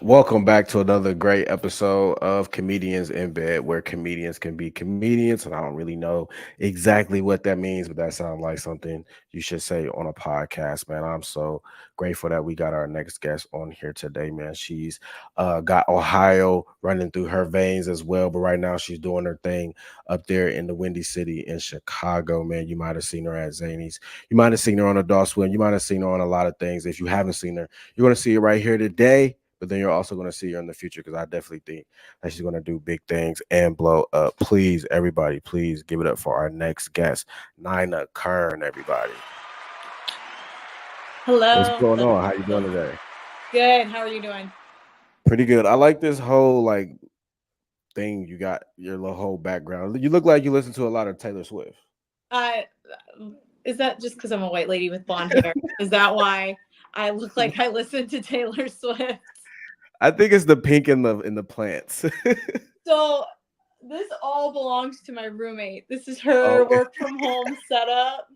Welcome back to another great episode of Comedians in Bed, where comedians can be comedians. And I don't really know exactly what that means, but that sounds like something you should say on a podcast, man. I'm so grateful that we got our next guest on here today, man. She's got Ohio running through her veins as well, but right now she's doing her thing up there in the Windy City in Chicago, man. You might have seen her at Zany's. You might have seen her on Adult Swim. You might have seen her on a lot of things. If you haven't seen her, you're going to see it right here today, but then you're also going to see her in the future because I definitely think that she's going to do big things and blow up. Please, everybody, please give it up for our next guest, Nina Kern, everybody. What's Hello. going on? How you doing today? Good. How are you doing? Pretty good. I like this whole like thing you got, your little whole background. You look like you listen to a lot of Taylor Swift. Uh, is that just because I'm a white lady with blonde hair? Is that why I look like I listen to Taylor Swift? I think it's the pink in the plants. So this all belongs to my roommate. This is her Okay. work from home setup.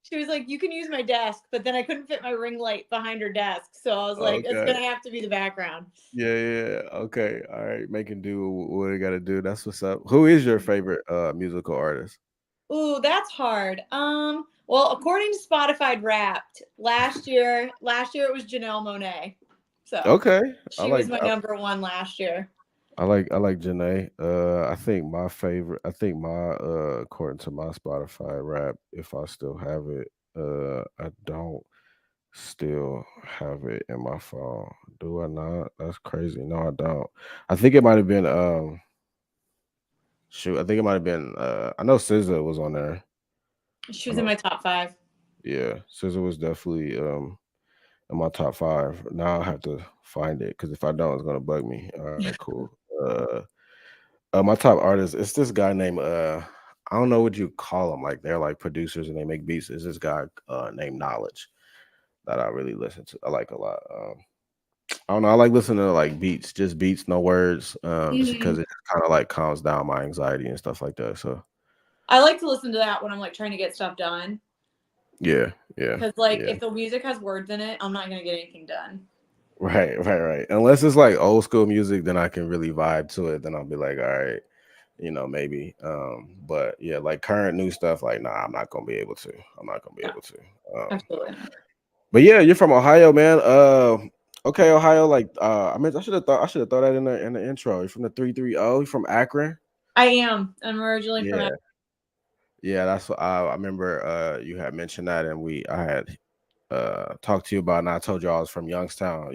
She was like, "You can use my desk," but then I couldn't fit my ring light behind her desk, so I was like, "It's Okay. gonna have to be the background." Yeah. Okay. All right. Making do what you got to do. That's what's up. Who is your favorite musical artist? Ooh, that's hard. Well, according to Spotify Wrapped, last year it was Janelle Monae. So Okay. I she was like my number one last year. I like Janae. I think my according to my Spotify rap, if I still have it, I don't still have it in my phone. Do I not? That's crazy. No, I don't. I think it might have been shoot, I think it might have been I know SZA was on there. She I was in know, my top five. yeah, SZA was definitely in my top five. Now I have to find it because if I don't, it's gonna bug me. All right, cool. My top artist, it's this guy named I don't know what you call them. Like they're like producers and they make beats. It's this guy named Knowledge that I really listen to. I like a lot. I don't know. I like listening to like beats, just beats, no words, just Hmm. because it kind of like calms down my anxiety and stuff like that. So I like to listen to that when I'm like trying to get stuff done. yeah, yeah, Because like yeah. if the music has words in it, I'm not gonna get anything done. Right. Unless it's like old school music, then I can really vibe to it. Then I'll be like, all right, maybe. But yeah, like current new stuff, like nah, I'm not gonna be able to. I'm not gonna be No, able to. absolutely not. But yeah, you're from Ohio, man. Okay, Ohio. Like, I mean, I should have thought that in the intro. You're from the 330. You're from Akron. I am. I'm originally from. Yeah, yeah. That's what I remember. You had mentioned that, and I had talked to you about, and I told you I was from Youngstown.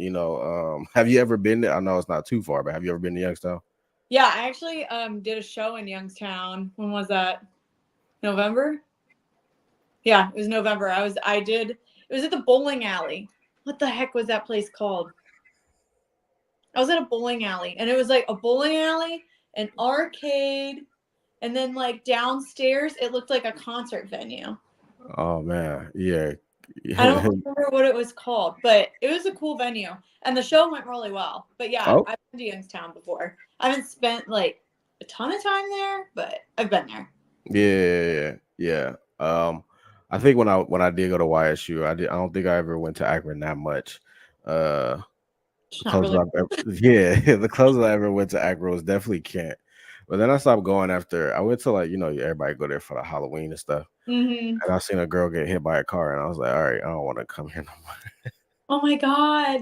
Have you ever been there? I know it's not too far, but have you ever been to Youngstown? Yeah, I actually did a show in Youngstown. When was that? November? Yeah, it was November. It was at the bowling alley. What the heck was that place called? I was at a bowling alley and it was like a bowling alley, an arcade, and then like downstairs it looked like a concert venue. Oh man, yeah. I don't remember what it was called, but it was a cool venue and the show went really well. But yeah, Oh I've been to Youngstown before. I haven't spent like a ton of time there, but I've been there. yeah. I think when I did go to YSU, I don't think I ever went to Akron that much. Uh, It's the not closest really. yeah, the closest I ever went to Akron was definitely Kent. But then I stopped going after I went to, like, everybody go there for the Halloween and stuff. Hmm. And I seen a girl get hit by a car, and I was like, all right, I don't want to come here no more. Oh my god,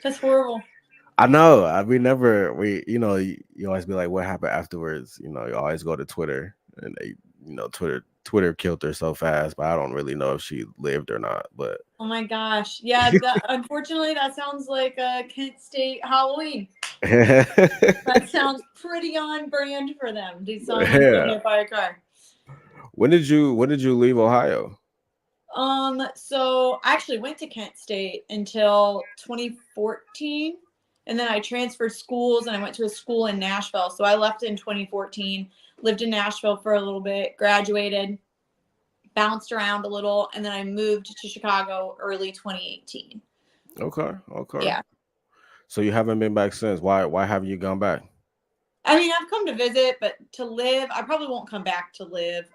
that's horrible. I know. We never you always be like, what happened afterwards? You always go to Twitter, and Twitter killed her so fast, but I don't really know if she lived or not. But Oh my gosh. Yeah, unfortunately, that sounds like a Kent State Halloween. That sounds pretty on brand for them. Do someone get yeah. hit by a car? When did you leave Ohio? So I actually went to Kent State until 2014, and then I transferred schools and I went to a school in Nashville. So I left in 2014, lived in Nashville for a little bit, graduated, bounced around a little, and then I moved to Chicago early 2018. Okay. Yeah. So you haven't been back since. Why haven't you gone back? I mean, I've come to visit, but to live, I probably won't come back to live.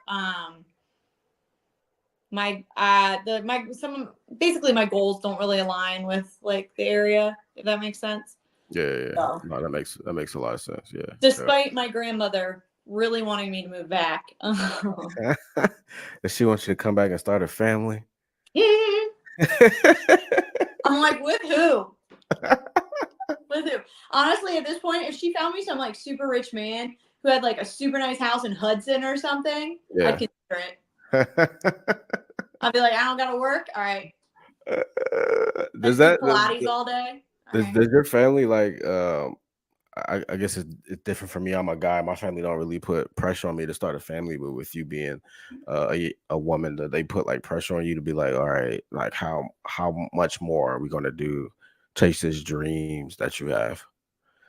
My some basically my goals don't really align with like the area, if that makes sense. Yeah, yeah, yeah. So, No, that makes a lot of sense. Yeah, despite my grandmother really wanting me to move back. yeah. Does she want you to come back and start a family? I'm like, with who? With who? Honestly, at this point, if she found me some like super rich man who had like a super nice house in Hudson or something, I'd Yeah. consider it. I'd be like, I don't gotta work. All right. I Does just do that Pilates all day. All right. does your family like I guess it's different for me. I'm a guy. My family don't really put pressure on me to start a family, but with you being a woman, that they put like pressure on you to be like, all right, like how much more are we gonna do? Chase these dreams that you have.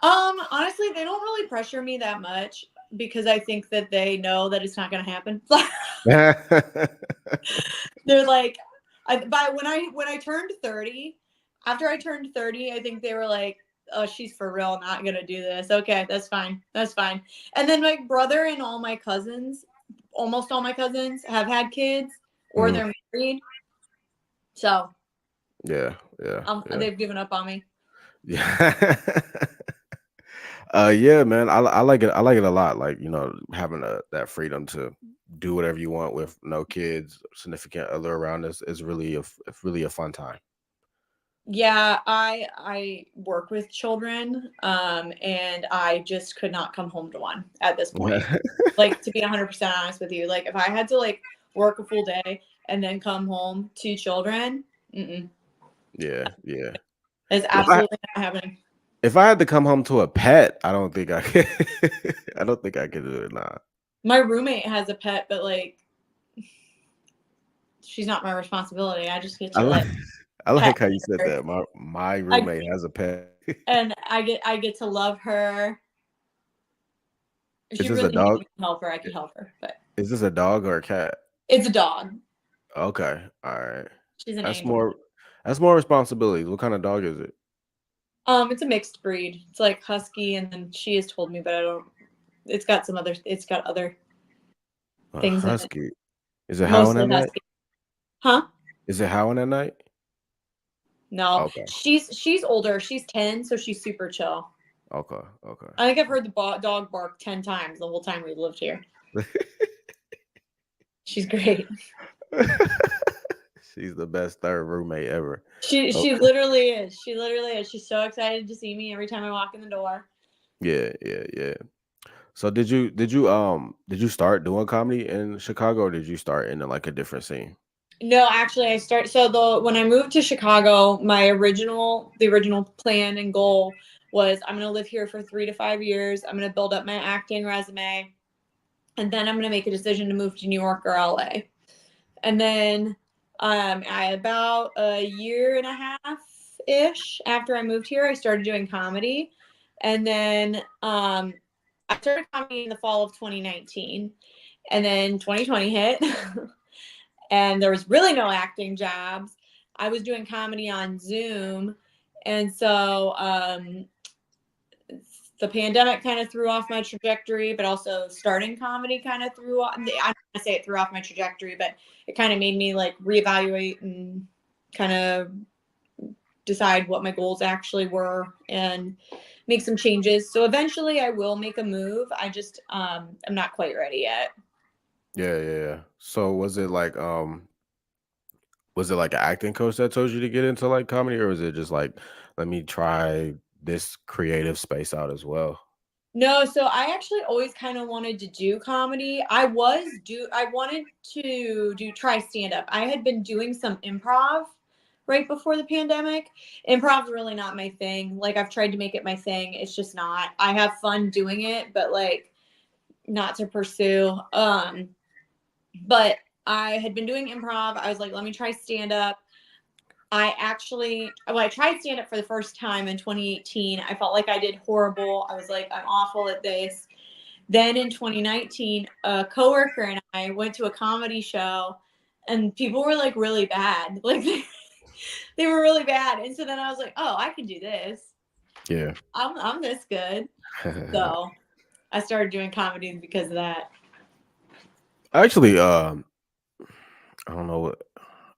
Honestly, they don't really pressure me that much because I think that they know that it's not gonna happen. They're like, when I turned 30, after I turned 30, I think they were like, oh, she's for real not gonna do this. Okay, that's fine. That's fine. And then my brother and all my cousins, almost all my cousins, have had kids or Mhm. they're married. So Yeah, yeah, yeah, they've given up on me. yeah. Yeah, man. I like it. I like it a lot. Like, having that freedom to do whatever you want with no kids, significant other around us is really it's really a fun time. Yeah, I work with children, and I just could not come home to one at this point. Like, to be 100% honest with you, like if I had to like work a full day and then come home to children, mm-mm, Yeah, yeah. it's If I absolutely not happening. if I had to come home to a pet, I don't think I could. I don't think I could do it. Nah. My roommate has a pet, but like she's not my responsibility. I just get I to like like I pet like how you said her, that. My I roommate has a pet. and I get to love her. If Is she this a really needed dog? me to help her, I could help her. But Is this a dog or a cat? it's a dog. Okay, all right. She's an That's angel. more that's more responsibility. What kind of dog is it? It's a mixed breed. It's like husky, and then she has told me, but I don't. It's got some other. It's got other A things in it. husky. Is it howling Mostly at night? husky. Huh? Is it howling at night? No, Okay, she's older. She's 10, so she's super chill. okay, okay. I think I've heard the dog bark 10 times the whole time we've lived here. She's great. She's the best third roommate ever. She Oh, she literally is. She literally is. She's so excited to see me every time I walk in the door. yeah, yeah, yeah. So did you start doing comedy in Chicago, or did you start in like a different scene? No, actually, I start. So the when I moved to Chicago, the original plan and goal was I'm going to live here for 3 to 5 years. I'm going to build up my acting resume, and then I'm going to make a decision to move to New York or LA. And then, I about a year and a half ish after I moved here, I started doing comedy, and then I started comedy in the fall of 2019, and then 2020 hit. And there was really no acting jobs. I was doing comedy on Zoom. And so the pandemic kind of threw off my trajectory, but also starting comedy kind of threw off. I don't want to say it threw off my trajectory, but it kind of made me like reevaluate and kind of decide what my goals actually were and make some changes. So eventually I will make a move. I just I'm not quite ready yet. Yeah, yeah, yeah. So was it like an acting coach that told you to get into like comedy, or was it just like, let me try this creative space out as well? No, so I actually always kind of wanted to do comedy. I wanted to do try stand up. I had been doing some improv right before the pandemic. Improv's really not my thing. Like I've tried to make it my thing. It's just not. I have fun doing it, but like not to pursue. But I had been doing improv. I was like, let me try stand up. I tried stand up for the first time in 2018. I felt like I did horrible. I was like, I'm awful at this. Then in 2019, a coworker and I went to a comedy show and people were like really bad. Like they were really bad. And so then I was like, oh, I can do this. Yeah. I'm this good. So I started doing comedy because of that. Actually, I don't know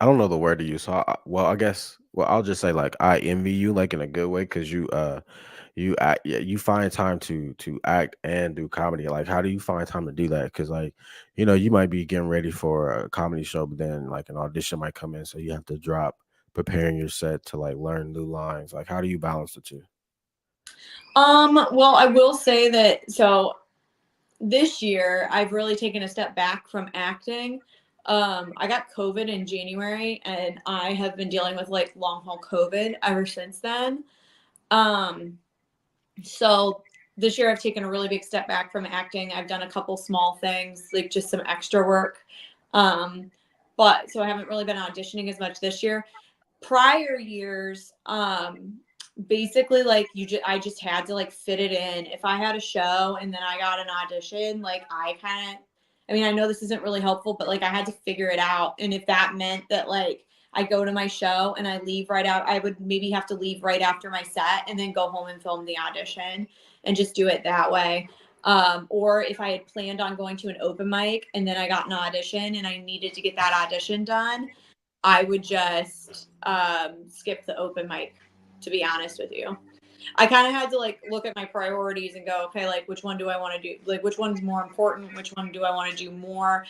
I don't know the word to use. So well, I guess, I'll just say like I envy you like in a good way, because you act, yeah, you find time to act and do comedy. Like, how do you find time to do that? Because like, you might be getting ready for a comedy show, but then like an audition might come in, so you have to drop preparing your set to like learn new lines. Like, how do you balance the two? Well, I will say that so this year I've really taken a step back from acting. I got COVID in January and I have been dealing with like long haul COVID ever since then. Um, so this year I've taken a really big step back from acting. I've done a couple small things, like just some extra work. Um, but so I haven't really been auditioning as much this year. Prior years, basically like I just had to like fit it in. If I had a show and then I got an audition, like I mean, I know this isn't really helpful, but like I had to figure it out. And if that meant that like I go to my show and I leave right out, I would maybe have to leave right after my set and then go home and film the audition and just do it that way. Or if I had planned on going to an open mic and then I got an audition and I needed to get that audition done, I would just skip the open mic, to be honest with you. I kind of had to like look at my priorities and go, okay, like which one do I want to do? Like which one's more important? Which one do I want to do more?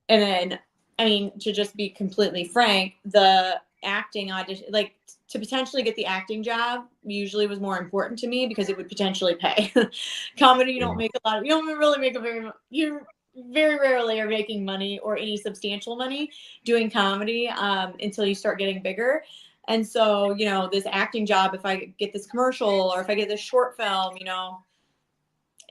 And then, I mean, to just be completely frank, the acting audition, like to potentially get the acting job, usually was more important to me because it would potentially pay. Comedy, you don't Yeah. make a lot. You don't really make a you very rarely are making money or any substantial money doing comedy until you start getting bigger. And so, this acting job, if I get this commercial or if I get this short film,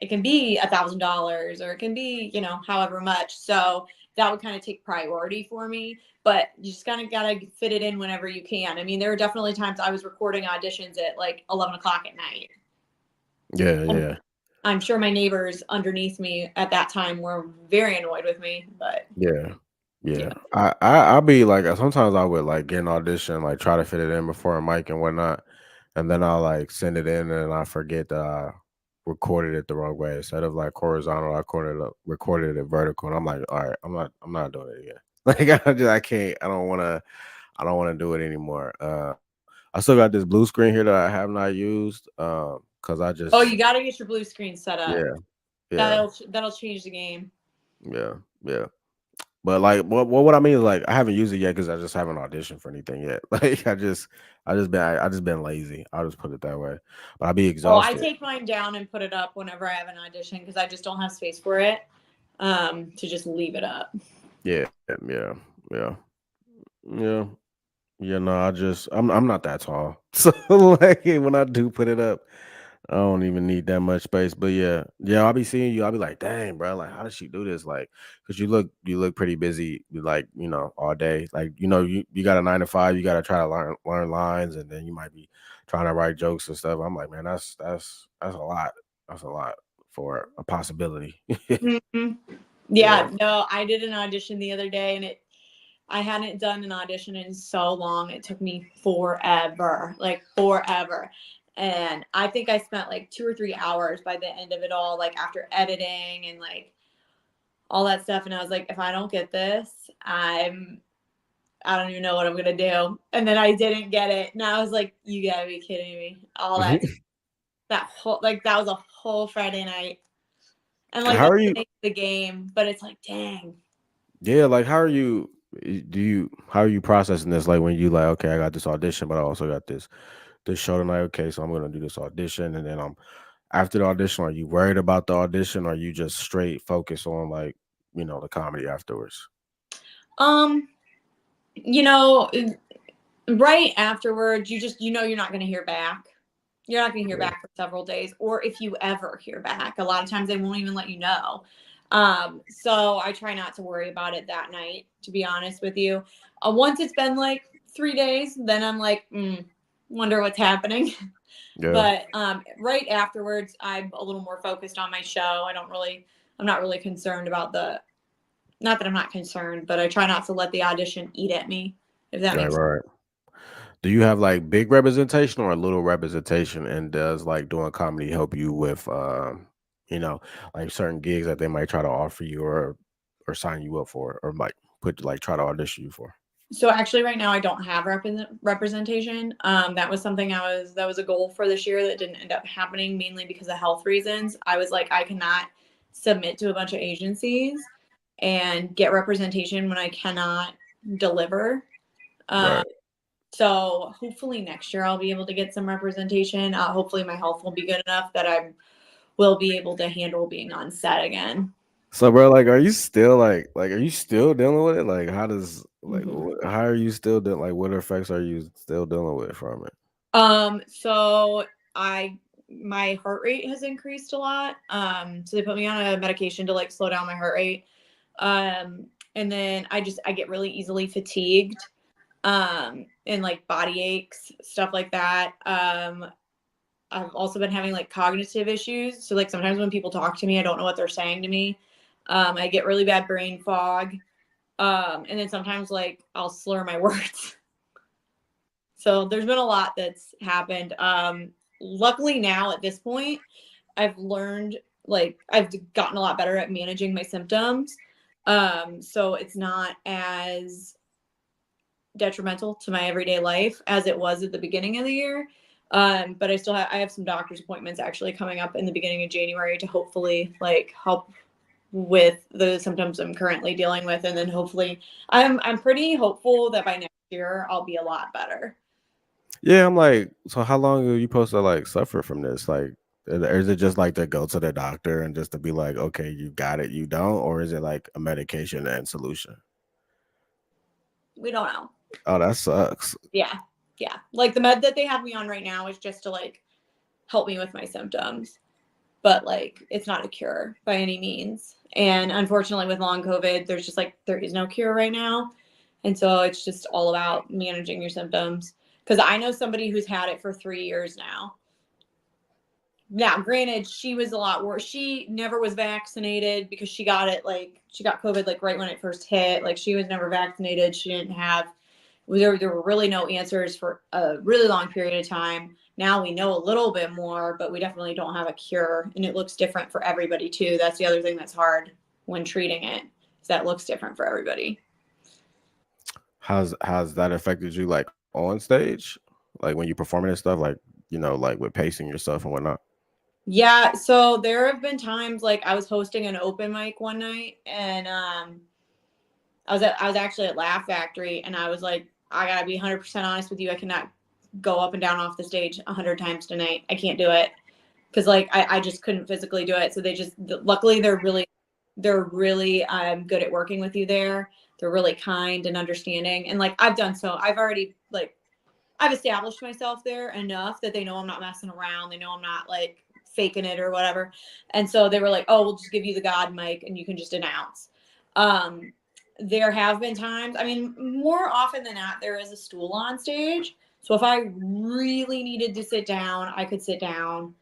it can be $1,000 or it can be, however much. So that would kind of take priority for me. But you just kind of got to fit it in whenever you can. I mean, there were definitely times I was recording auditions at like 11 o'clock at night. Yeah, And yeah. I'm sure my neighbors underneath me at that time were very annoyed with me. But Yeah. Yeah. yeah. I'll be like, sometimes I would like get an audition, like try to fit it in before a mic and whatnot. And then I'll like send it in and I forget that I recorded it the wrong way. Instead of like horizontal, I recorded it vertical. And I'm like, all right, I'm not doing it again. Like I can't, I don't wanna do it anymore. I still got this blue screen here that I have not used. Cause I Oh, just you got to get your blue screen set up. yeah, yeah, That'll change the game. yeah, yeah. But like, what I mean is like, I haven't used it yet because I just haven't auditioned for anything yet. Like, I just been lazy. I'll just put it that way. But I'll be Oh, I exhausted. take mine down and put it up whenever I have an audition because I just don't have space for it to just leave it up. Yeah, yeah, yeah, yeah, yeah. No, I'm not that tall, so like when I do put it up, I don't even need that much space. But yeah, yeah, I'll be seeing you. I'll be like, dang, bro, like how does she do this? Like, cause you look pretty busy, like all day. Like you got a 9 to 5. You got to try to learn lines, and then you might be trying to write jokes and stuff. I'm like, man, that's a lot. That's a lot for a possibility. Mhm. Yeah, Yeah, no, I did an audition the other day and I hadn't done an audition in so long. It took me forever, like forever. And I think I spent like 2 or 3 hours by the end of it all, like after editing and like all that stuff. And I was like, if I don't get this, I don't even know what I'm gonna do. And then I didn't get it. And I was like, you gotta be kidding me. All that whole like that was a whole Friday night. And like how that's are the you? name of the game, but it's like, dang. Yeah, like how are you? How are you processing this? Like when you like, okay, I got this audition, but I also got this show tonight. Okay, so I'm gonna do this audition, and then I'm after the audition. Are you worried about the audition, or are you just straight focus on like the comedy afterwards? Um, you know, right afterwards, you're not gonna hear back. You're not gonna hear Yeah, back for several days, or if you ever hear back, a lot of times they won't even let you know. So I try not to worry about it that night, to be honest with you. Once it's been like 3 days, then I'm like, wonder what's happening. yeah, But right afterwards, I'm a little more focused on my show. I'm not really concerned about not that I'm not concerned, but I try not to let the audition eat at me, if that right, makes. right. Do you have like big representation or a little representation? And does like doing comedy help you with you know, like certain gigs that they might try to offer you or sign you up for, or like try to audition you for? So actually right now I don't have representation. That was something that was a goal for this year that didn't end up happening, mainly because of health reasons. I was like, I cannot submit to a bunch of agencies and get representation when I cannot deliver. Um, Right. so hopefully next year I'll be able to get some representation. Hopefully my health will be good enough that I will be able to handle being on set again. So, bro, like, are you still dealing with it? Like, how does like Mhm. how are you still dealing? Like, what effects are you still dealing with from it? So I my heart rate has increased a lot. So they put me on a medication to like slow down my heart rate. And then I get really easily fatigued. And like body aches, stuff like that. I've also been having like cognitive issues. So like sometimes when people talk to me, I don't know what they're saying to me. I get really bad brain fog. And then sometimes like I'll slur my words. So there's been a lot that's happened. Luckily now at this point, I've learned like I've gotten a lot better at managing my symptoms. So it's not as detrimental to my everyday life as it was at the beginning of the year. But I have some doctor's appointments actually coming up in the beginning of January to hopefully like help with the symptoms I'm currently dealing with, and then hopefully I'm pretty hopeful that by next year I'll be a lot better. Yeah, I'm like, so how long are you supposed to like suffer from this? Like, or is it just like to go to the doctor and just to be like, okay, you got it, you don't, or is it like a medication and solution? We don't know. Oh, that sucks. Yeah. Yeah. Like the med that they have me on right now is just to like help me with my symptoms, but like it's not a cure by any means. And unfortunately with long COVID, there's just like there is no cure right now. And so it's just all about managing your symptoms. Cause I know somebody who's had it for 3 years now. Now, granted, she was a lot worse. She never was vaccinated because she got it like she got COVID like right when it first hit. Like she was never vaccinated. She didn't have there were really no answers for a really long period of time. Now we know a little bit more, but we definitely don't have a cure, and it looks different for everybody too. That's the other thing that's hard when treating it, is that it looks different for everybody. How's that affected you like on stage? Like when you performing and stuff, like like with pacing yourself and whatnot? Yeah, so there have been times like I was hosting an open mic one night, and I was actually at Laugh Factory, and I was like, I gotta be 100% honest with you. I cannot go up and down off the stage 100 times tonight. I can't do it because like I just couldn't physically do it. So they just luckily they're really good at working with you there. They're really kind and understanding, and like I've already like I've established myself there enough that they know I'm not messing around. They know I'm not like faking it or whatever. And so they were like, "Oh, we'll just give you the God mic and you can just announce." Um, there have been times, I mean, more often than not, there is a stool on stage. So if I really needed to sit down, I could sit down.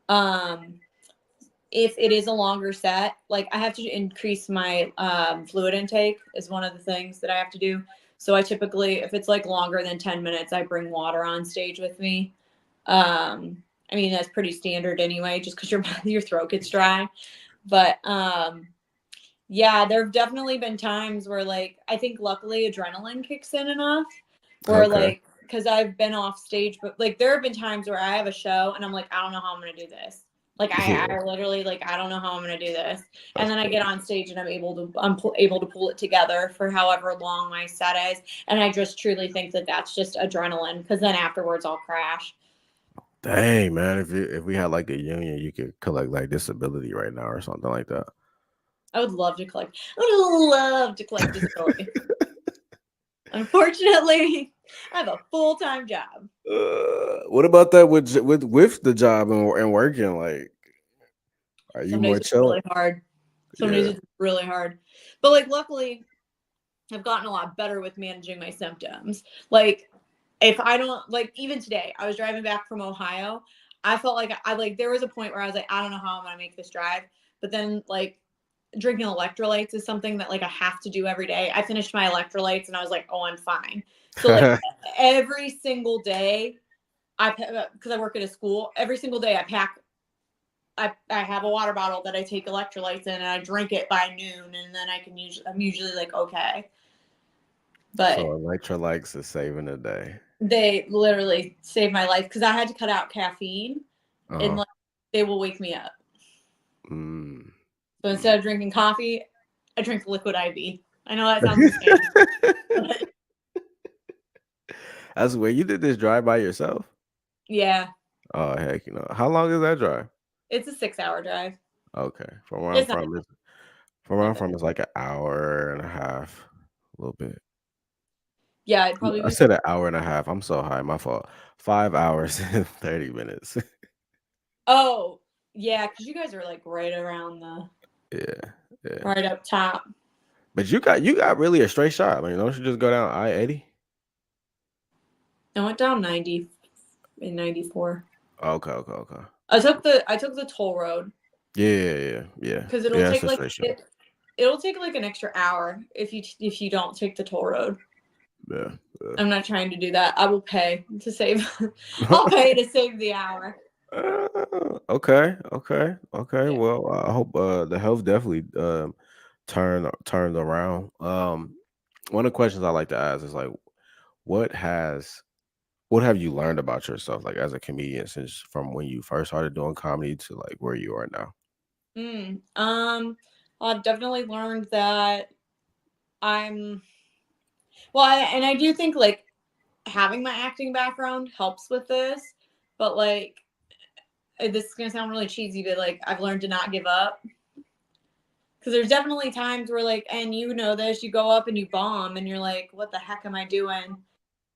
Um, if it is a longer set, like I have to increase my fluid intake is one of the things that I have to do. So I typically, if it's like longer than 10 minutes, I bring water on stage with me. I mean, that's pretty standard anyway, just because your throat gets dry. But yeah, there have definitely been times where like I think luckily adrenaline kicks in enough where Okay. like because I've been off stage, but like there have been times where I have a show and I'm like, I don't know how I'm gonna do this. Like Yeah, I literally like I don't know how I'm gonna do this, and that's then I cool. get on stage and able to pull it together for however long my set is, and I just truly think that that's just adrenaline because then afterwards I'll crash. Dang, man, if we had like a union, you could collect like disability right now or something like that. I would love to collect. I would love to collect disability. Unfortunately, I have a full-time job. What about that with with the job and working? Like, are you Some days more it's chilling? really hard. Some days Yeah. it's really hard. But like luckily, I've gotten a lot better with managing my symptoms. Like if I don't like even today, I was driving back from Ohio. I felt like I like there was a point where I was like, I don't know how I'm gonna make this drive. But then like drinking electrolytes is something that like I have to do every day. I finished my electrolytes and I was like, oh, I'm fine. So like every single day, because I work at a school, every single day I have a water bottle that I take electrolytes in and I drink it by noon, and then I'm usually like okay. But So electrolytes is saving the day. they literally saved my life because I had to cut out caffeine, and Uh-huh. like they will wake me up. Mm. So Mm. instead of drinking coffee, I drink liquid IV. I know that sounds insane, but That's where you did this drive by yourself? yeah, Oh heck, how long is that drive? it's a 6-hour drive. Okay, from where I'm It's not from, from where not I'm bad. from, it's like an hour and a half, a little bit. Yeah, it'd probably I be. said an hour and a half. I'm so high. My fault. 5 hours and 30 minutes. Oh, yeah, because you guys are like right around the Yeah, yeah. right up top. But you got really a straight shot. Like, don't you just go down I-80? I went down 90 in 94. Okay, okay, okay. I took the toll road Yeah, yeah, yeah, yeah. because Yeah, it's a straight shot. it'll take like an extra hour if you don't take the toll road. Yeah, I'm not trying to do that. I will pay to save. I'll pay to save the hour. Okay, okay, okay. Yeah. Well, I hope the health definitely turned around. One of the questions I like to ask is like, what has what have you learned about yourself, like as a comedian, since from when you first started doing comedy to like where you are now? Mm. I've definitely learned that I'm and I do think like having my acting background helps with this, but like this is gonna sound really cheesy, but like I've learned to not give up. Because there's definitely times where like, and you know this, you go up and you bomb and you're like, what the heck am I doing?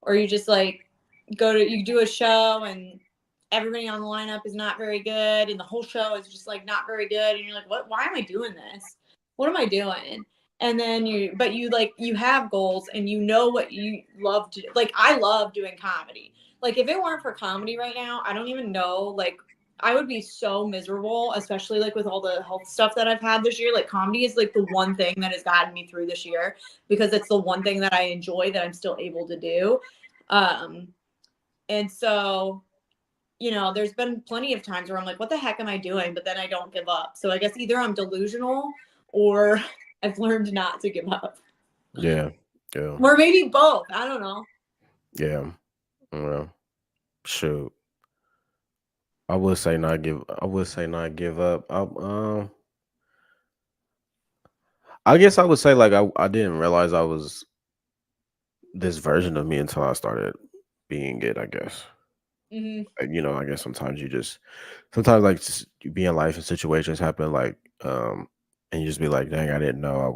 Or you just like you do a show and everybody on the lineup is not very good and the whole show is just like not very good and you're like, why am I doing this? What am I doing? And then you have goals and you know what you love to do. Like I love doing comedy. Like if it weren't for comedy right now, I don't even know, like I would be so miserable, especially like with all the health stuff that I've had this year. Like comedy is like the one thing that has gotten me through this year because it's the one thing that I enjoy that I'm still able to do. Um, and so, there's been plenty of times where I'm like, what the heck am I doing? But then I don't give up. So I guess either I'm delusional or I've learned not to give up. Yeah, yeah, Or maybe both. I don't know. yeah. Well, shoot. I would say not give up. I guess I would say like I didn't realize I was this version of me until I started being it, I guess. Hmm. I guess sometimes like just you be in life and situations happen like and you just be like, dang, I didn't know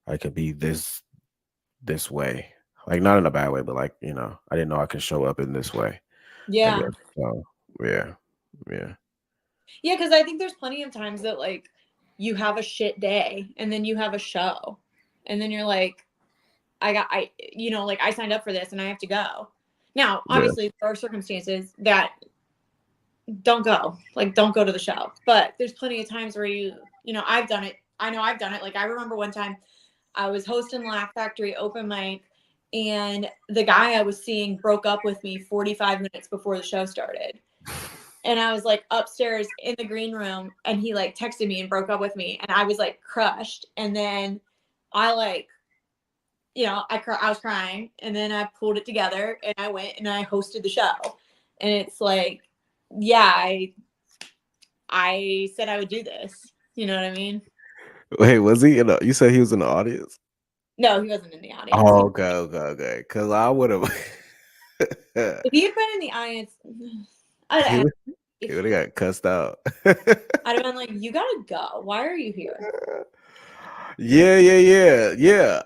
I could be this way. Like not in a bad way, but like, I didn't know I could show up in this way, I Yeah. guess. So yeah. Yeah. Yeah, because I think there's plenty of times that like you have a shit day and then you have a show. And then you're like, like I signed up for this and I have to go. Now, Yeah. obviously, there are circumstances that don't go, like don't go to the show. But there's plenty of times where I've done it. I know I've done it. Like I remember one time I was hosting Laugh Factory open mic, and the guy I was seeing broke up with me 45 minutes before the show started. And I was like upstairs in the green room, and he like texted me and broke up with me, and I was like crushed. And then I like I was crying, and then I pulled it together, and I went and I hosted the show, and it's like, yeah, I said I would do this. You know what I mean? Wait, was he you said he was in the audience? No, he wasn't in the audience. Oh, okay, okay, okay. Cause I would have If he had been in the audience, he I'd would he would have got cussed out. have been like, "You gotta go. Why are you here?" Yeah, yeah, yeah, yeah.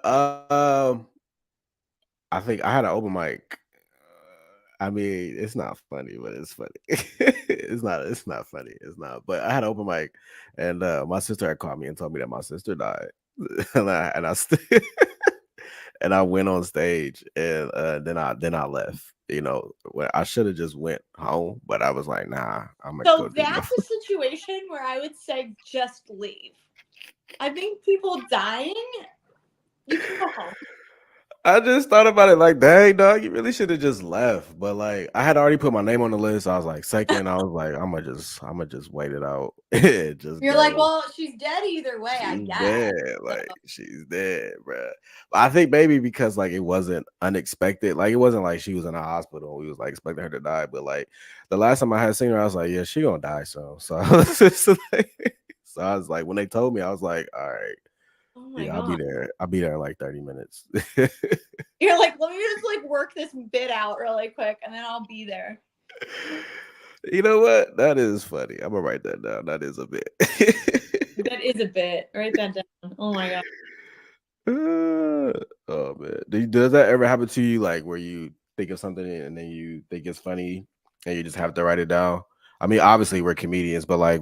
I think I had an open mic. I mean, it's not funny, but it's funny. It's not funny. It's not. But I had an open mic, and my sister had called me and told me that my sister died, and I and I went on stage, and then I left. When I should have just went home, but I was like, nah, I'm gonna go So do my. that's a situation where I would say just leave. I think people dying, you can go home. I just thought about it like, dang, dog, you really should have just left. But like, I had already put my name on the list. I was like, second. I was like, I'm gonna just wait it out and just You're like, go. well, she's dead either way, I She's guess. dead. Like, she's dead, bruh. But I think maybe because like it wasn't unexpected. Like, it wasn't like she was in a hospital. We was like expecting her to die. But like the last time I had seen her, I was like, yeah, she gonna die soon. So I was just like, so I was like, when they told me, I was like, all right, Oh my yeah, I'll be god. there. I'll be there in like 30 minutes. You're like, let me just like work this bit out really quick and then I'll be there. You know what? That is funny. I'm gonna write that down. That is a bit. That is a bit. Write that down. Oh my god. Oh man, does that ever happen to you? Like where you think of something and then you think it's funny and you just have to write it down? I mean, obviously we're comedians, but like,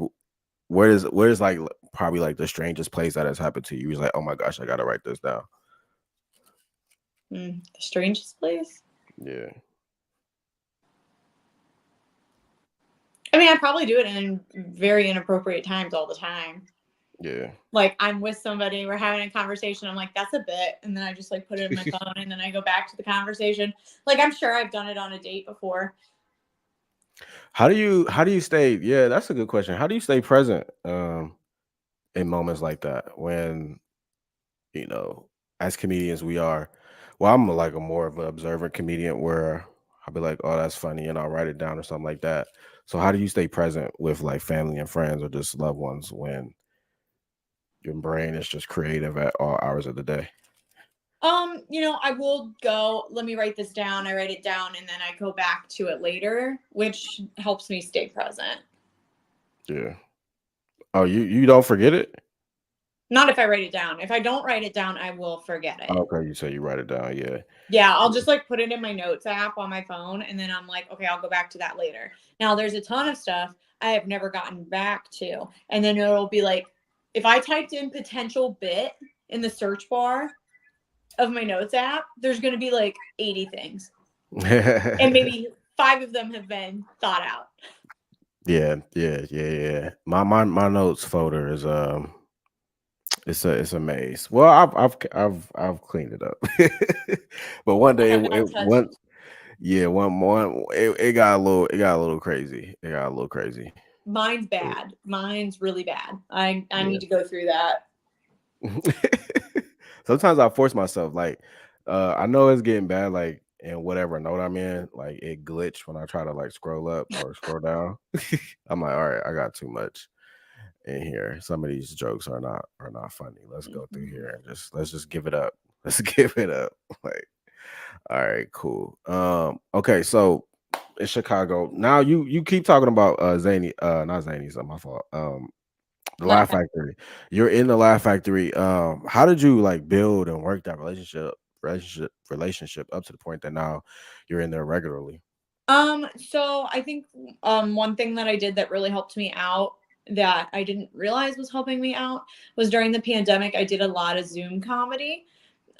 where's like probably like the strangest place that has happened to you? You're like, oh my gosh, I gotta write this down. The strangest place? Yeah, I mean, I probably do it in very inappropriate times all the time. yeah. Like I'm with somebody, we're having a conversation, I'm like, that's a bit, and then I just like put it in my phone and then I go back to the conversation. Like I'm sure I've done it on a date before. How do you stay? Yeah, that's a good question. How do you stay present in moments like that when you know, as comedians, we are. Well, I'm like a more of an observant comedian where I'll be like, "Oh, that's funny," and I'll write it down or something like that. So, how do you stay present with like family and friends or just loved ones when your brain is just creative at all hours of the day? I will go, let me write this down. I write it down and then I go back to it later, which helps me stay present. Yeah. Oh, you don't forget it? Not if I write it down. If I don't write it down, I will forget it. Okay, you say you write it down. Yeah. Yeah, I'll just like put it in my notes app on my phone and then I'm like, okay, I'll go back to that later. Now there's a ton of stuff I have never gotten back to. And then it'll be like, if I typed in potential bit in the search bar of my notes app, there's going to be like 80 things. And maybe 5 of them have been thought out. Yeah. My notes folder is it's a maze. Well, I've cleaned it up, but one I day have not touched. yeah, one it got a little crazy. It got a little crazy. Mine's bad. Mine's really bad. I Yeah. need to go through that. Sometimes I force myself. Like, I know it's getting bad. Like, in whatever note I'm in, like it glitch when I try to like scroll up or scroll down. I'm like, all right, I got too much in here. Some of these jokes are not funny. Let's go through Mhm. here and let's just give it up. Let's give it up. Like, all right, cool. Okay, so in Chicago, now you keep talking about Zany, not Zany, it's not my fault. The Laugh Factory. You're in the Laugh Factory. How did you like build and work that relationship up to the point that now you're in there regularly? So I think one thing that I did that really helped me out that I didn't realize was helping me out was during the pandemic I did a lot of Zoom comedy.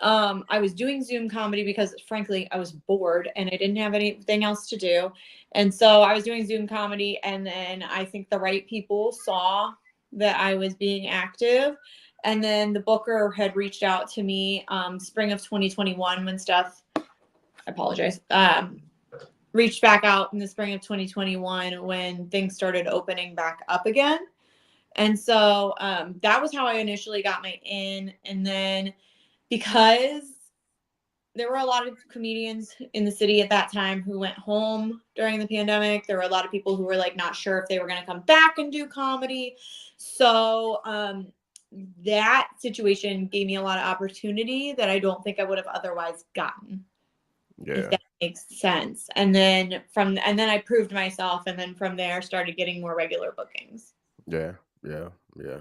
I was doing Zoom comedy because frankly I was bored and I didn't have anything else to do. And so I was doing Zoom comedy and then I think the right people saw that I was being active. And then the booker had reached out to me spring of 2021 when stuff, I apologize. Reached back out in the spring of 2021 when things started opening back up again. And so that was how I initially got my in. And then because there were a lot of comedians in the city at that time who went home during the pandemic. There were a lot of people who were like not sure if they were going to come back and do comedy. So that situation gave me a lot of opportunity that I don't think I would have otherwise gotten, if Yeah, that makes sense. And then I proved myself and then from there started getting more regular bookings. yeah, yeah, yeah.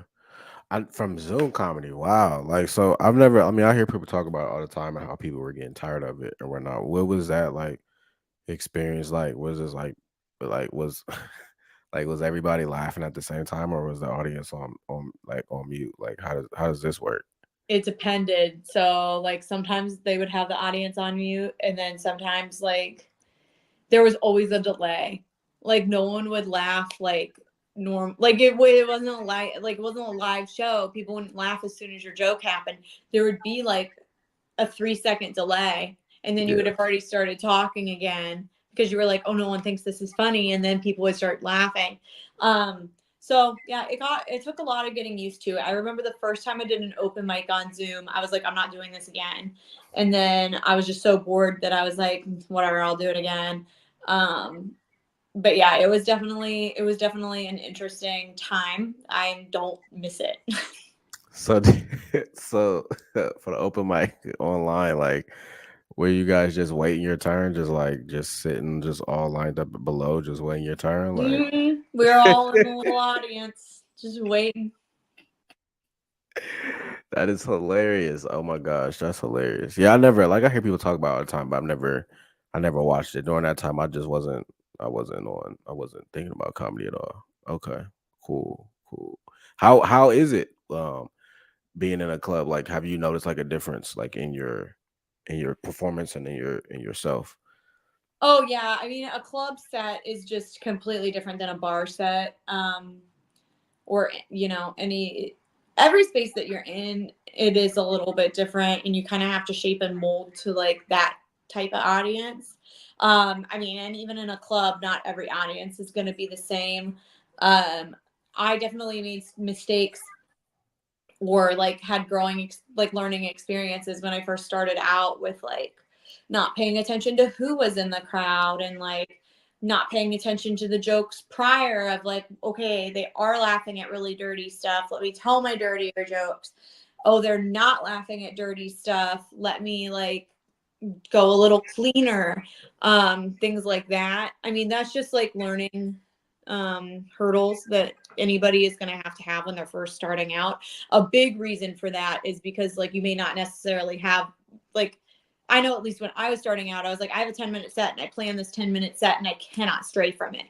From Zoom comedy, wow. Like, so I've never. I mean, I hear people talk about it all the time and how people were getting tired of it and whatnot. What was that like experience like? Was this like was like was everybody laughing at the same time, or was the audience on mute? Like, how does this work? It depended. So like sometimes they would have the audience on mute and then sometimes like there was always a delay. Like no one would laugh like like it wasn't a live, like it wasn't a live show. People wouldn't laugh as soon as your joke happened. There would be like a 3-second delay, and then you would Yeah. have already started talking again because you were like, oh, no one thinks this is funny, and then people would start laughing. So yeah, it took a lot of getting used to. I remember the first time I did an open mic on Zoom, I was like, I'm not doing this again. And then I was just so bored that I was like, whatever, I'll do it again. But yeah, it was definitely an interesting time. I don't miss it. So, so for the open mic online, like, were you guys just waiting your turn, just like just sitting, just all lined up below, just waiting your turn, like? We're all in the little audience, just waiting. That is hilarious. Oh my gosh, that's hilarious. Yeah, I never like I hear people talk about it all the time, but I never watched it. During that time, I wasn't thinking about comedy at all. Okay. Cool. Cool. How is it being in a club? Like, have you noticed like a difference like in your performance and in yourself? Oh yeah, I mean a club set is just completely different than a bar set. Or any every space that you're in, it is a little bit different, and you kind of have to shape and mold to like that type of audience. I mean, and even in a club, not every audience is going to be the same. I definitely made mistakes or like had like learning experiences when I first started out with like not paying attention to who was in the crowd, and like not paying attention to the jokes prior of like, okay, they are laughing at really dirty stuff, let me tell my dirtier jokes. Oh, they're not laughing at dirty stuff, let me like go a little cleaner. Things like that. I mean, that's just like learning hurdles that anybody is going to have when they're first starting out. A big reason for that is because like you may not necessarily have like, I know at least when I was starting out, I was like, I have a 10-minute set and I plan this 10-minute set and I cannot stray from it.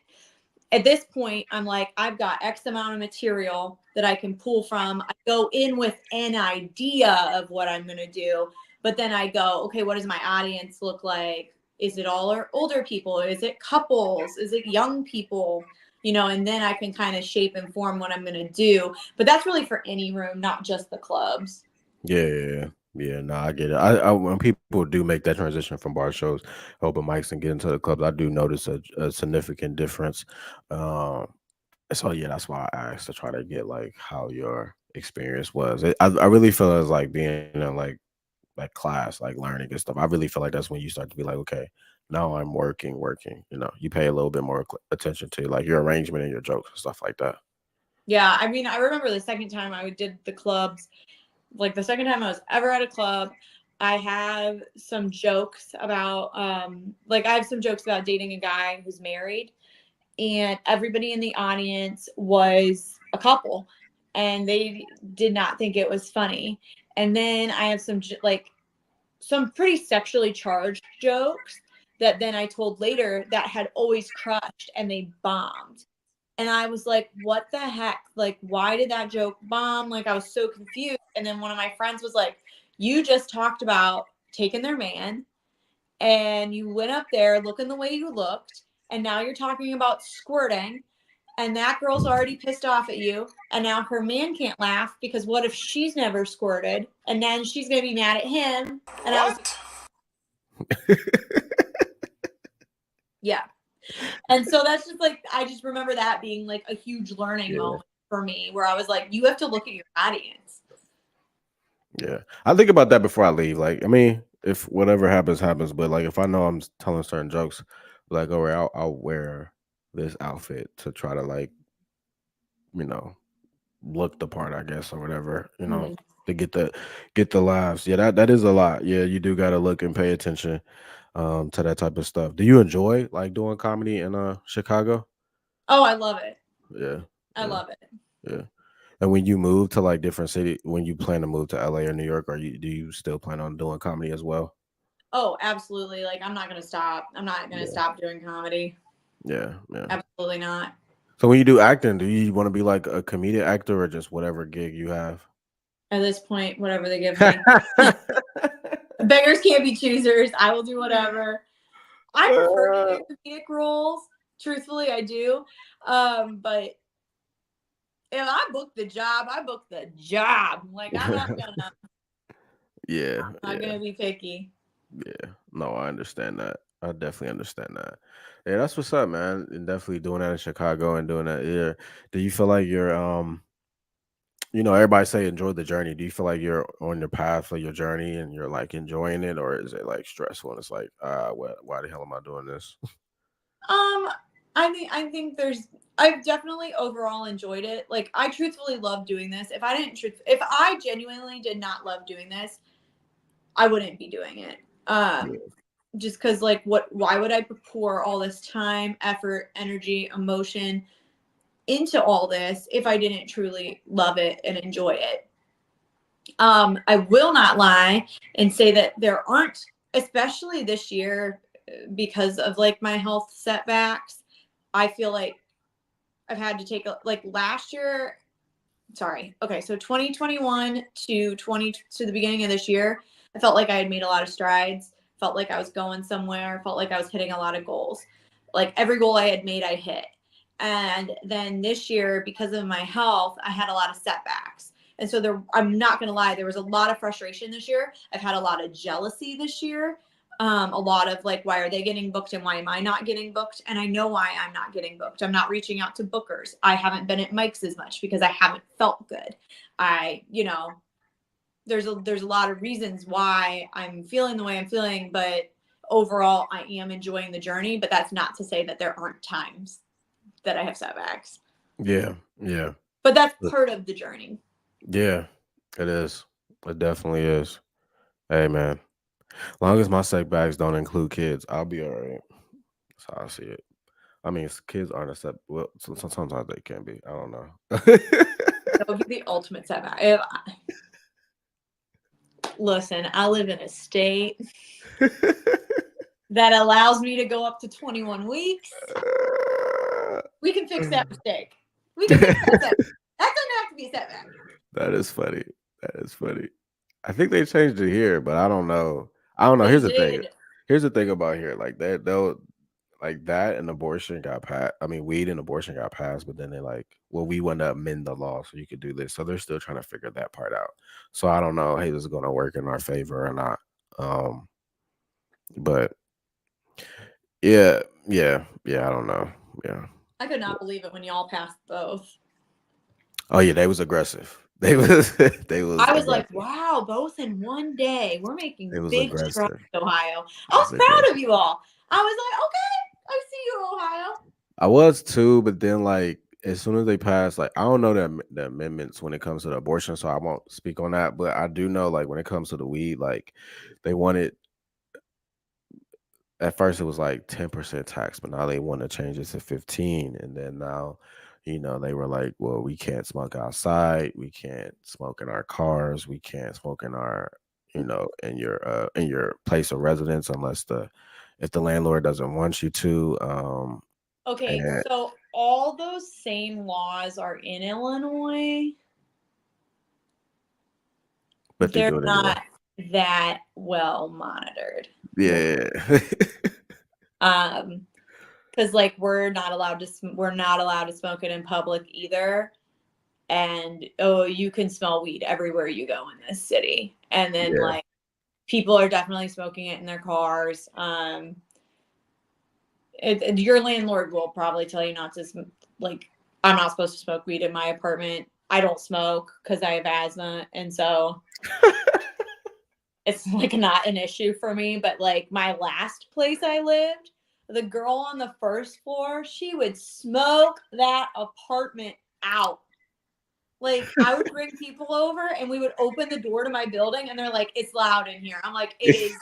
At this point, I'm like, I've got X amount of material that I can pull from. I go in with an idea of what I'm going to do, but then I go, okay, what does my audience look like? Is it all older people? Is it couples? Is it young people? And then I can kind of shape and form what I'm going to do. But that's really for any room, not just the clubs. Yeah, yeah, no, I get it. When people do make that transition from bar shows, open mics, and get into the clubs, I do notice a significant difference. Um, so yeah, that's why I asked to try to get like how your experience was. I really feel as like being in like class, like learning and stuff. I really feel like that's when you start to be like, okay, now I'm working. You pay a little bit more attention to like your arrangement and your jokes and stuff like that. Yeah, I mean, I remember the second time I did the clubs, like the second time I was ever at a club, I have some jokes about like I have some jokes about dating a guy who's married, and everybody in the audience was a couple and they did not think it was funny. And then I have like some pretty sexually charged jokes that then I told later that had always crushed and they bombed. And I was like, what the heck? Like, why did that joke bomb? Like, I was so confused. And then one of my friends was like, you just talked about taking their man and you went up there looking the way you looked. And now you're talking about squirting. And that girl's already pissed off at you. And now her man can't laugh because what if she's never squirted? And then she's going to be mad at him. And I was, What? yeah. And so that's just like, I just remember that being like a huge learning Yeah. moment for me where I was like, you have to look at your audience. Yeah, I think about that before I leave. Like, I mean, if whatever happens, happens. But like, if I know I'm telling certain jokes, like, all right, I'll wear this outfit to try to like, you know, look the part, I guess, or whatever. Mhm. To get the laughs. Yeah, that is a lot. Yeah, you do got to look and pay attention to that type of stuff. Do you enjoy like doing comedy in Chicago? Oh, I love it. Yeah, I yeah, love it. yeah. And when you move to like different city, when you plan to move to LA or New York, do you still plan on doing comedy as well? Oh, absolutely. Like, I'm not going to stop. I'm not going to Yeah, stop doing comedy. yeah, yeah. Absolutely not. So when you do acting, do you want to be like a comedic actor or just whatever gig you have? At this point, whatever they give me. Beggars can't be choosers. I will do whatever. I prefer to do comedic roles. Truthfully, I do. But if I book the job, I book the job. Like, I'm not gonna. Yeah, I'm not yeah, gonna be picky. yeah. No, I understand that. I definitely understand that. Yeah, that's what's up, man. And definitely doing that in Chicago and doing that here. Do you feel like you're everybody say enjoy the journey. Do you feel like you're on your path for your journey and you're like enjoying it, or is it like stressful and it's like, why the hell am I doing this? Um, I think I've definitely overall enjoyed it. Like I truthfully love doing this. If I genuinely did not love doing this, I wouldn't be doing it. Um, Yeah. just because like why would I pour all this time, effort, energy, emotion into all this if I didn't truly love it and enjoy it? I will not lie and say that there aren't, especially this year, because of like my health setbacks. I feel like I've had to take like last year. Sorry. Okay, so 2021 to the beginning of this year, I felt like I had made a lot of strides. Felt like I was going somewhere. Felt like I was hitting a lot of goals. Like every goal I had made, I hit. And then this year, because of my health, I had a lot of setbacks. And so I'm not gonna lie, there was a lot of frustration this year. I've had a lot of jealousy this year. A lot of like, why are they getting booked and why am I not getting booked? And I know why I'm not getting booked. I'm not reaching out to bookers. I haven't been at Mike's as much because I haven't felt good. I, you know, there's a lot of reasons why I'm feeling the way I'm feeling, but overall I am enjoying the journey. But that's not to say that there aren't times that I have setbacks. Yeah, yeah, But that's part of the journey. yeah. It is. It definitely is. Hey, man. Long as my setbacks don't include kids, I'll be all right. That's how I see it. I mean, kids aren't accept. Well, sometimes they can be. I don't know. That would be the ultimate setback. Listen, I live in a state that allows me to go up to 21 weeks. We can fix that mistake. We can fix that setback. That doesn't have to be a setback. That is funny. That is funny. I think they changed it here, but I don't know. I don't know. They Here's the thing. did. Here's the thing about here. Like that, they'll like that and abortion got passed. I mean, weed and abortion got passed, but then they like, well, we want to amend the law so you could do this. So they're still trying to figure that part out. So I don't know. Hey, this is going to work in our favor or not. Um, but yeah, yeah, yeah. I don't know. Yeah. I could not believe it when y'all passed both. Oh yeah, they was aggressive. They was they was I was like, aggressive. wow, both in one day. We're They making was big strides, aggressive. Ohio. It I was was proud of aggressive. you all. I was like, okay, I see you, Ohio. I was too, but then like as soon as they passed, like I don't know the amendments when it comes to the abortion, so I won't speak on that. But I do know like when it comes to the weed, like they wanted at first it was like 10% tax, but now they want to change it to 15. And then now, they were like, well, we can't smoke outside, we can't smoke in our cars, we can't smoke in our, in your place of residence unless the if the landlord doesn't want you to. Okay, And so all those same laws are in Illinois. but they They're do it anyway. not that well monitored. Yeah. Um, because like we're not allowed to smoke it in public either. And oh, you can smell weed everywhere you go in this city. And then Yeah. like people are definitely smoking it in their cars. Your landlord will probably tell you not to like. I'm not supposed to smoke weed in my apartment. I don't smoke because I have asthma, and so it's like not an issue for me. But like my last place I lived, the girl on the first floor, she would smoke that apartment out. Like I would bring people over and we would open the door to my building and they're like, it's loud in here. I'm like, it is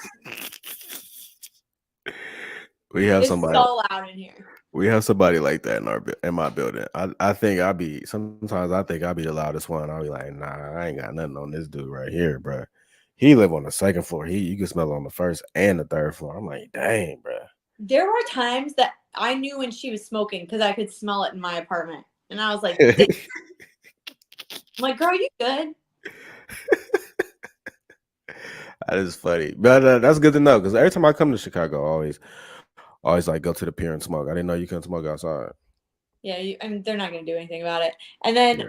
we have it's somebody so loud in here. we have somebody like that in my building. I think sometimes I think I'll be the loudest one. I'll be like, nah, I ain't got nothing on this dude right here, bro. He live on the second floor. You can smell it on the first and the third floor. I'm like, dang, bro. There were times that I knew when she was smoking because I could smell it in my apartment. And I was like, damn. I'm like, girl, you good? That is funny, but that's good to know because every time I come to Chicago, I always like go to the pier and smoke. I didn't know you couldn't smoke outside. Yeah, I mean, they're not going to do anything about it. And then Yeah.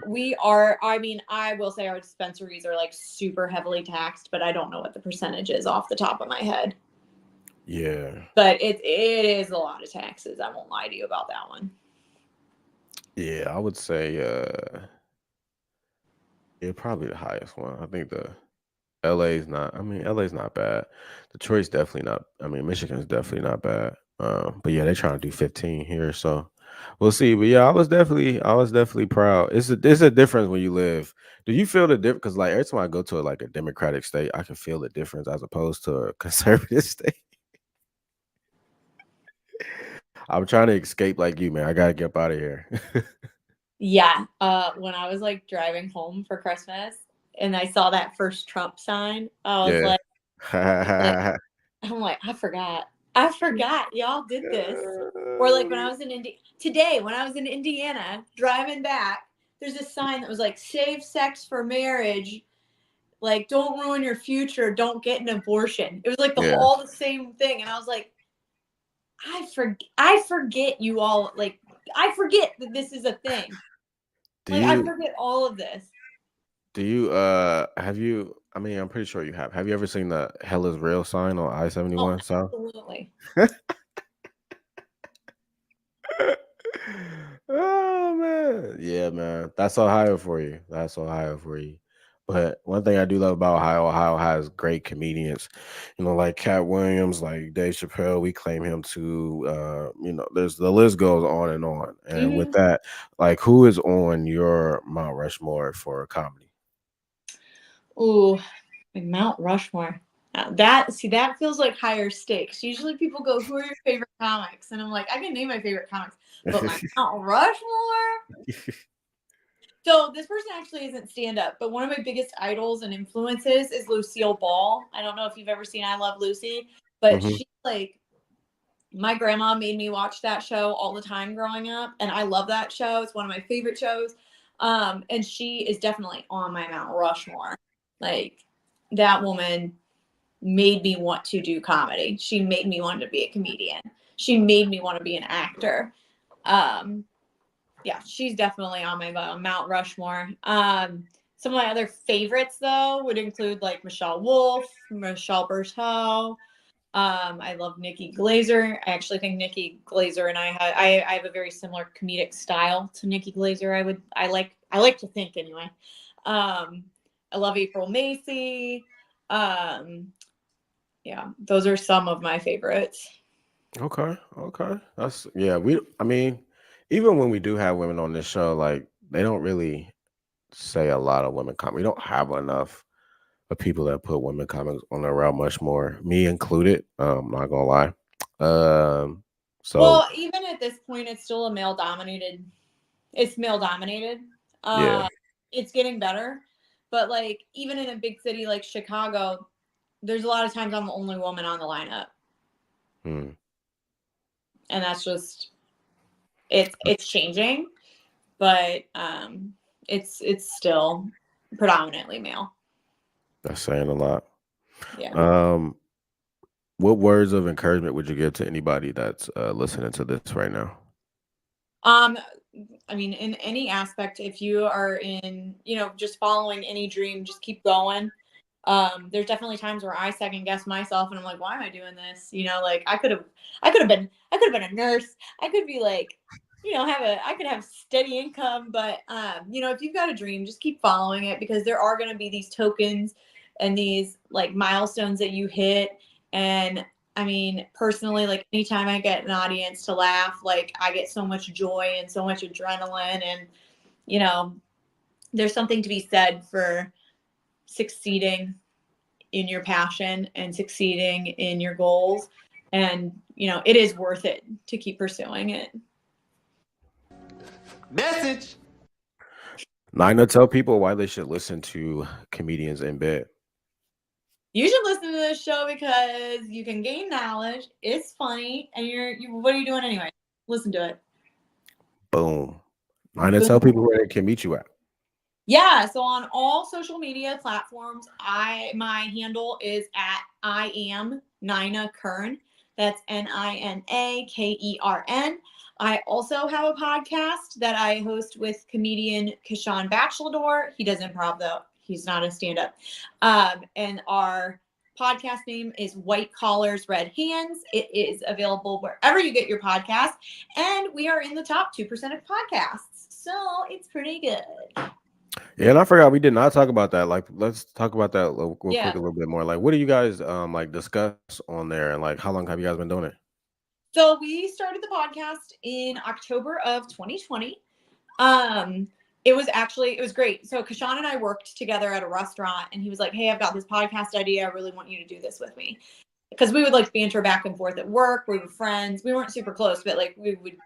I will say our dispensaries are like super heavily taxed, but I don't know what the percentage is off the top of my head. Yeah. But it is a lot of taxes. I won't lie to you about that one. Yeah, I would say yeah, probably the highest one. I think the LA's not. I mean, LA's not bad. Detroit's definitely not. I mean, Michigan's definitely not bad. But yeah, they're trying to do 15 here, so we'll see. But yeah, I was definitely proud. It's a difference when you live. Do you feel the difference? Because like every time I go to like a Democratic state, I can feel the difference as opposed to a conservative state. I'm trying to escape like you, man. I gotta get up out of here. Yeah. When I was like driving home for Christmas and I saw that first Trump sign, I was Yeah. like, I'm like, I forgot. I forgot y'all did this. Or like when I was in today, when I was in Indiana driving back, there's a sign that was like, save sex for marriage. Like, don't ruin your future. Don't get an abortion. It was like Yeah. all the same thing. And I was like, I forget you all. Like, I forget that this is a thing. Do Like, I you forget all of this. do you have you I mean, I'm pretty sure you have. Have you ever seen the Hell is Real sign on Oh, I-71 South? absolutely. Oh man. Yeah, man. That's Ohio for you. That's Ohio for you. But one thing I do love about Ohio has great comedians. You know, like Cat Williams, like Dave Chappelle, we claim him to there's the list goes on and on. And with Hmm. that, like who is on your Mount Rushmore for comedy? Ooh, like Mount Rushmore. That feels like higher stakes. Usually people go, "Who are your favorite comics?" And I'm like, I can name my favorite comics, but my Mount Rushmore. So this person actually isn't stand up, but one of my biggest idols and influences is Lucille Ball. I don't know if you've ever seen I Love Lucy, but Hmm. she like my grandma made me watch that show all the time growing up, and I love that show. It's one of my favorite shows. And she is definitely on my Mount Rushmore. Like that woman made me want to do comedy. She made me want to be a comedian. She made me want to be an actor. Um, yeah, she's definitely on my Mount Rushmore. Some of my other favorites though would include like Michelle Wolf, Michelle Berto. I love Nikki Glazer. I actually think Nikki Glazer and I have a very similar comedic style to Nikki Glazer. I like to think anyway. I love April Macy. Um, yeah, those are some of my favorites. Okay, okay. That's yeah, I mean, even when we do have women on this show, like they don't really say a lot of women comics. We don't have enough of people that put women comics on their route much more, me included. Not gonna lie. Um, so Well, even at this point, it's still a male dominated. It's male dominated. yeah, Uh, it's getting better, but like even in a big city like Chicago, there's a lot of times I'm the only woman on the lineup, hmm, and that's just it's changing, but it's still predominantly male. that's saying a lot. Yeah. Um, what words of encouragement would you give to anybody that's listening to this right now? Um, I mean, in any aspect, if you are in, just following any dream, just keep going. There's definitely times where I second guess myself and I'm like, why am I doing this? Like I could have been a nurse. I could be like, I could have steady income, but if you've got a dream, just keep following it because there are going to be these tokens and these like milestones that you hit. And I mean, personally, like anytime I get an audience to laugh, like I get so much joy and so much adrenaline. And, you know, there's something to be said for succeeding in your passion and succeeding in your goals. And, it is worth it to keep pursuing it. Message. Nina, tell people why they should listen to comedians in bed. You should listen to this show because you can gain knowledge. It's funny, and what are you doing anyway? Listen to it. Boom. Nina, tell Boom. people where they can meet you at. Yeah, so on all social media platforms, my handle is at I am Nina Kern. That's Nina Kern. I also have a podcast that I host with comedian Kishan Bachelador. He does improv though. He's not a stand-up. And our podcast name is White Collars, Red Hands. It is available wherever you get your podcast. And we are in the top 2% of podcasts. So it's pretty good. Yeah, and I forgot we did not talk about that. Like, let's talk about that real quick Yeah. a little bit more. Like, what do you guys like discuss on there, and like, how long have you guys been doing it? So we started the podcast in October of 2020. It was great. So Kashan and I worked together at a restaurant, and he was like, "Hey, I've got this podcast idea. I really want you to do this with me." Because we would like banter back and forth at work. We were friends. We weren't super close, but like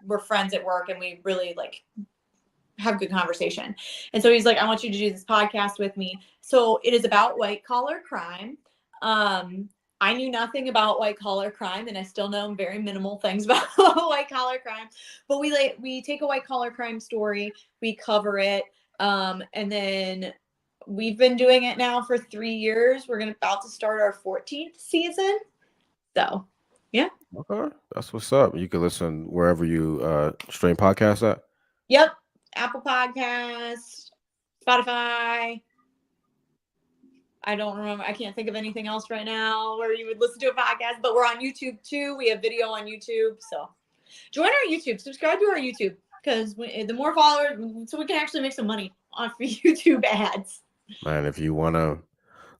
we're friends at work, and we really like have good conversation. And so he's like, "I want you to do this podcast with me." So it is about white collar crime. I knew nothing about white collar crime, and I still know very minimal things about white collar crime. But we take a white collar crime story, we cover it, and then we've been doing it now for 3 years. We're about to start our 14th season. So, yeah. Okay, that's what's up. You can listen wherever you stream podcasts at. Yep. Apple Podcast, Spotify. I don't remember. I can't think of anything else right now where you would listen to a podcast, but we're on YouTube too. We have video on YouTube. So join our YouTube, subscribe to our YouTube, because the more followers, so we can actually make some money off YouTube ads. Man, if you want to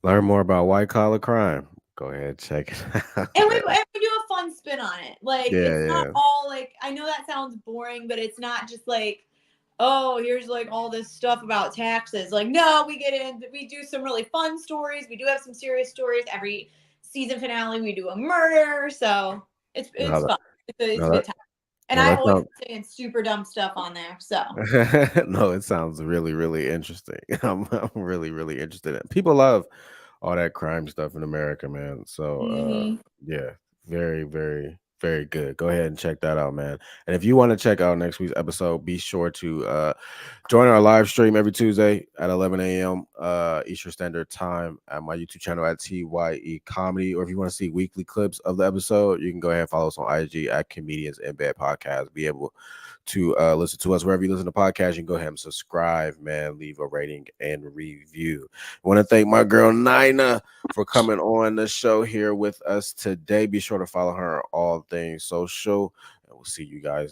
learn more about white collar crime, go ahead, check it out. And we do a fun spin on it. Like, Yeah, it's not yeah. all like, I know that sounds boring, but it's not just like, oh, here's like all this stuff about taxes. Like, no, we do some really fun stories. We do have some serious stories. Every season finale, we do a murder. So it's No, fun. It's a no, good time. And no, I that always sounds. saying super dumb stuff on there. So No, it sounds really, really interesting. I'm really, really interested in. People love all that crime stuff in America, man. So, mhm. yeah, very, very, very good. Go ahead and check that out, man. And if you want to check out next week's episode, be sure to join our live stream every Tuesday at 11 a.m. Eastern Standard Time at my YouTube channel at TYE Comedy. Or if you want to see weekly clips of the episode, you can go ahead and follow us on IG at Comedians in Bed Podcast. Be able to listen to us wherever you listen to podcasts. You can go ahead and subscribe, man. Leave a rating and review. I want to thank my girl Nina for coming on the show here with us today. Be sure to follow her on all things social, and we'll see you guys